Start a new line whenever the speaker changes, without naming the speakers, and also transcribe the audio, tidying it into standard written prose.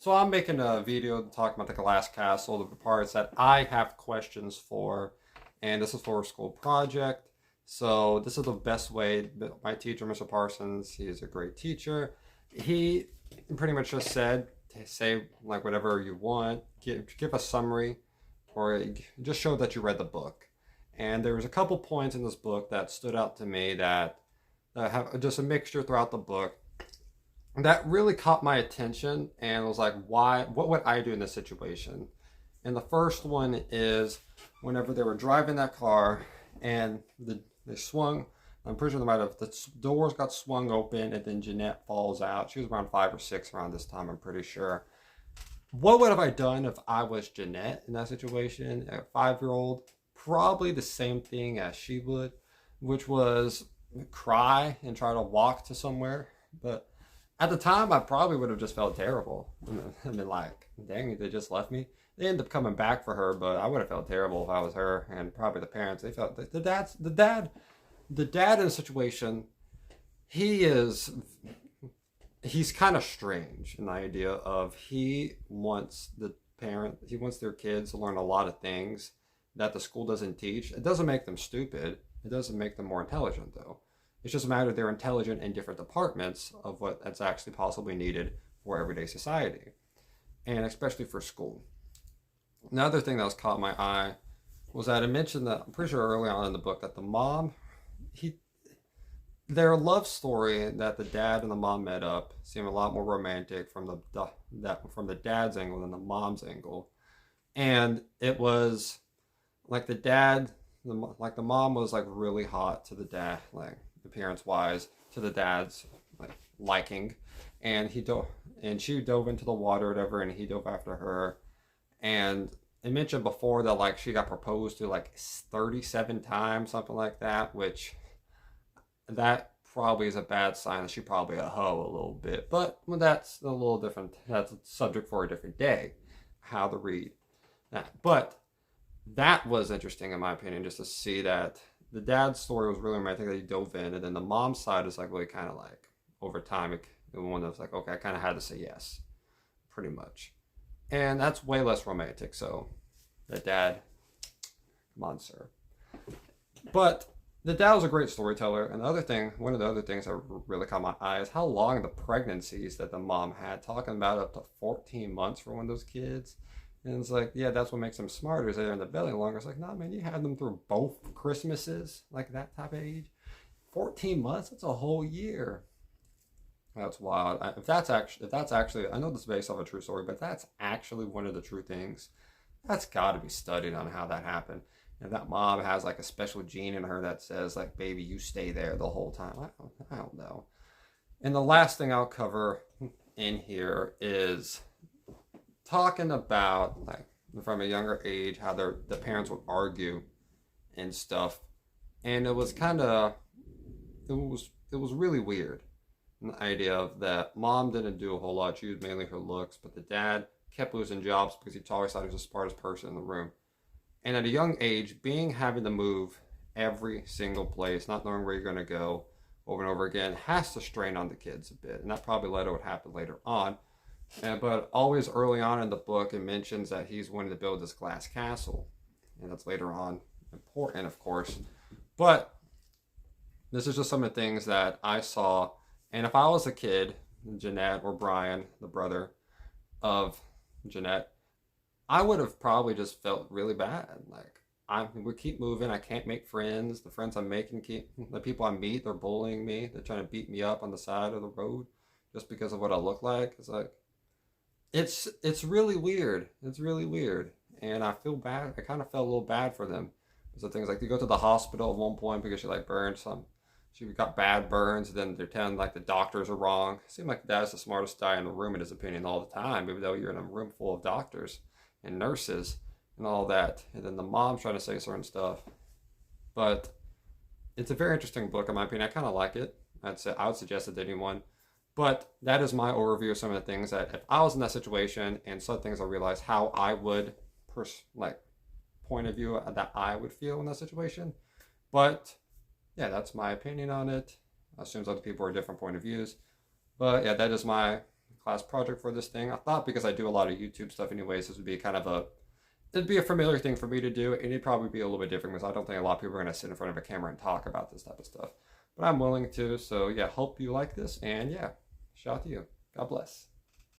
So I'm making a video talking about the Glass Castle, the parts that I have questions for, and this is for a school project. So this is the best way. My teacher, Mr. Parsons, he's a great teacher. He pretty much just said, say like whatever you want, give a summary, or just show that you read the book. And there was a couple points in this book that stood out to me that have just a mixture throughout the book that really caught my attention and was like, why? What would I do in this situation? And the first one is whenever they were driving that car and they swung. I'm pretty sure the doors got swung open and then Jeanette falls out. She was around 5 or 6 around this time, I'm pretty sure. What would have I done if I was Jeanette in that situation? A 5-year old, probably the same thing as she would, which was cry and try to walk to somewhere. But at the time, I probably would have just felt terrible. I mean, like, dang, they just left me. They ended up coming back for her, but I would have felt terrible if I was her, and probably the parents. They felt the dad in the situation. He is he's kind of strange in the idea of he wants their kids to learn a lot of things that the school doesn't teach. It doesn't make them stupid. It doesn't make them more intelligent though. It's just a matter they're intelligent in different departments of what that's actually possibly needed for everyday society, and especially for school. Another thing that was caught my eye was that I mentioned that I'm pretty sure early on in the book that the mom, he, their love story that the dad and the mom met up seemed a lot more romantic from the dad's angle than the mom's angle, and it was like like the mom was like really hot to the dad, like appearance wise, to the dad's like liking, and she dove into the water or whatever, and he dove after her. And I mentioned before that like she got proposed to like 37 times, something like that, which that probably is a bad sign that she probably a hoe a little bit. But well, that's a little different. That's a subject for a different day, how to read that. But that was interesting in my opinion, just to see that the dad's story was really romantic that he dove in, and then the mom's side is like really kind of like over time, the one that was like, okay, I kind of had to say yes, pretty much. And that's way less romantic. So the dad, come on, sir. But the dad was a great storyteller. And one of the other things that really caught my eye is how long the pregnancies that the mom had, talking about up to 14 months for one of those kids. And it's like, yeah, that's what makes them smarter, is they're in the belly longer. It's like, nah, man, you had them through both Christmases, like that type of age. 14 months, that's a whole year. That's wild. If that's actually, I know this is based off a true story, but that's actually one of the true things. That's got to be studied on how that happened. And that mom has like a special gene in her that says like, baby, you stay there the whole time. I don't know. And the last thing I'll cover in here is talking about like from a younger age how the parents would argue and stuff, and it was really weird. The idea of that mom didn't do a whole lot; she was mainly her looks, but the dad kept losing jobs because he always thought he was the smartest person in the room. And at a young age, having to move every single place, not knowing where you're going to go over and over again, has to strain on the kids a bit, and that probably led to what happened later on. But always early on in the book, it mentions that he's wanting to build this glass castle. And that's later on important, of course. But this is just some of the things that I saw. And if I was a kid, Jeanette or Brian, the brother of Jeanette, I would have probably just felt really bad. Like, we keep moving. I can't make friends. The friends I'm making the people I meet, they're bullying me. They're trying to beat me up on the side of the road just because of what I look like. It's like, it's really weird. It's really weird, and I feel bad. I kind of felt a little bad for them. So things like they go to the hospital at one point because she like burned some. She got bad burns, and then they're telling like the doctors are wrong. It seemed like the dad's the smartest guy in the room in his opinion all the time, even though you're in a room full of doctors and nurses and all that. And then the mom's trying to say certain stuff, but it's a very interesting book in my opinion. I kind of like it. I would suggest it to anyone. But that is my overview of some of the things that if I was in that situation, and some things I realized how I would point of view that I would feel in that situation. But yeah, that's my opinion on it. I assume other people are different point of views. But yeah, that is my class project for this thing. I thought because I do a lot of YouTube stuff anyways, this would be kind of it'd be a familiar thing for me to do, and it'd probably be a little bit different because I don't think a lot of people are going to sit in front of a camera and talk about this type of stuff. But I'm willing to, so yeah, hope you like this, and yeah, shout out to you. God bless.